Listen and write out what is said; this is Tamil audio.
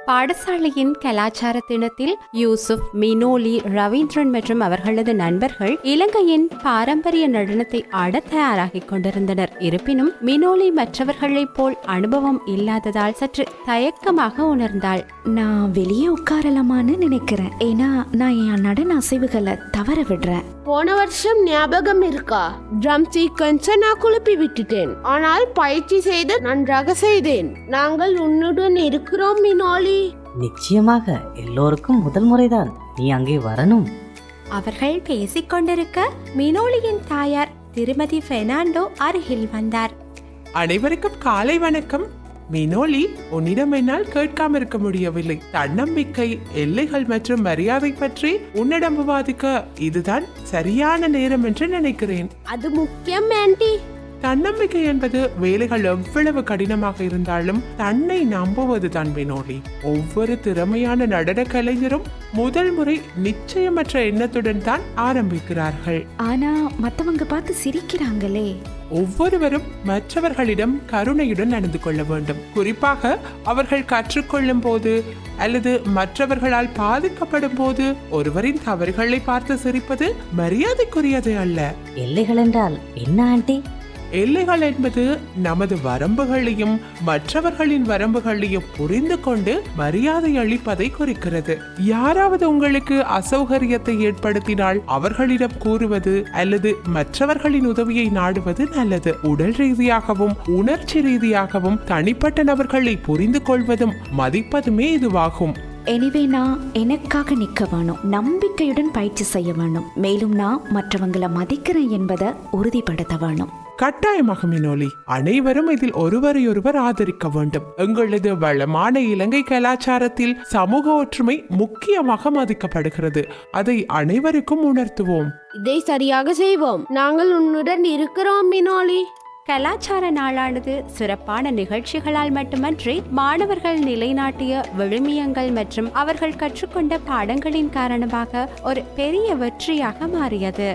பாடசாலையின் கலாச்சார தினத்தில் யூசுப், மினோலி, ரவீந்திரன் மற்றும் அவர்களது நண்பர்கள் இலங்கையின் பாரம்பரிய நடனத்தை ஆட தயாராகிக் கொண்டிருந்தனர். இருப்பினும் மினோலி மற்றவர்களைப் போல் அனுபவம் இல்லாததால் சற்று தயக்கமாக உணர்ந்தாள். நான் வெளியே உட்காரலாமான்னு நினைக்கிறேன். ஏன்னா நான் என் நடன அசைவுகளை தவற விடுறேன். போன வருஷம் ஞாபகம் இருக்கா? ட்ரம் சீக்வென்ஸை நான் குழப்பி விட்டுட்டேன். ஆனால் பயிற்சி செய்து நன்றாக செய்தேன். நாங்கள் உன்னுடன் இருக்கிறோம் மினோலி. நிச்சயமாக எல்லோருக்கும் முதல் முறைதான். நீ அங்கே வரணும். அவர்கள் பேசிக் கொண்டிருக்க மினோலியின் தாயார் திருமதி பெர்னாண்டோ அருகில் வந்தார். அனைவருக்கும் காலை வணக்கம். மினோலி, உன்னிடம் என்னால் கேட்காம இருக்க முடியவில்லை. தன்னம்பிக்கை, எல்லைகள் மற்றும் மரியாதை பற்றி உன்னிடம் விவாதிக்க இதுதான் சரியான நேரம் என்று நினைக்கிறேன். அது முக்கியம் ஆண்டி. தன்னம்பிக்கை என்பது வேலைகள் எவ்வளவு கடினமாக இருந்தாலும் தன்னை நம்புவது தான் மினோலி. ஒவ்வொரு திறமையான நடன கலைஞரும் முதல் முறை நிச்சயமற்ற எண்ணத்துடன் தான் ஆரம்பிக்கிறார்கள். ஆனா மத்தவங்க பார்த்து சிரிக்கிறாங்களே. ஒவ்வொருவரும் மற்றவர்களிடம் கருணையுடன் நடந்து கொள்ள வேண்டும். குறிப்பாக அவர்கள் கற்றுக்கொள்ளும் போது அல்லது மற்றவர்களால் பாதிக்கப்படும் போது ஒருவரின் தவறுகளை பார்த்து சிரிப்பது மரியாதைக்குரியது அல்ல. எல்லைகள் என்றால் என்ன ஆண்டி? எல்லைகள் என்பது நமது வரம்புகளையும் மற்றவர்களின் வரம்புகளையும் புரிந்து கொண்டு மரியாதை அளிப்பதை குறிக்கிறது. யாராவது உங்களுக்கு அசௌகரியத்தை ஏற்படுத்தினால் அவர்களிடம் கூறுவது அல்லது மற்றவர்களின் உதவியை நாடுவது நல்லது. உடல் ரீதியாகவும் உணர்ச்சி ரீதியாகவும் தனிப்பட்ட நபர்களை புரிந்து கொள்வதும் மதிப்பதுமே இதுவாகும். எனவே நான் எனக்காக நிற்க வேணும், நம்பிக்கையுடன் பயிற்சி செய்ய வேணும். மேலும் நான் மற்றவங்களை மதிக்கிறேன் என்பதை உறுதிப்படுத்த வேணும். கட்டாயமாக மினோலி, அனைவரும் இதில் ஒருவரையொருவர் ஆதரிக்க வேண்டும். எங்களது வளமான இலங்கை கலாச்சாரத்தில் சமூக ஒற்றுமை முக்கியமாக மதிக்கப்படுகிறது. அதை அனைவருக்கும் உணர்த்துவோம். இதை சரியாக செய்வோம். நாங்கள் உன்னுடன் இருக்கிறோம் மினோலி. கலாச்சார நாளானது சிறப்பான நிகழ்ச்சிகளால் மட்டுமன்றி மாணவர்கள் நிலைநாட்டிய விழுமியங்கள் மற்றும் அவர்கள் கற்றுக்கொண்ட பாடங்களின் காரணமாக ஒரு பெரிய வெற்றியாக மாறியது.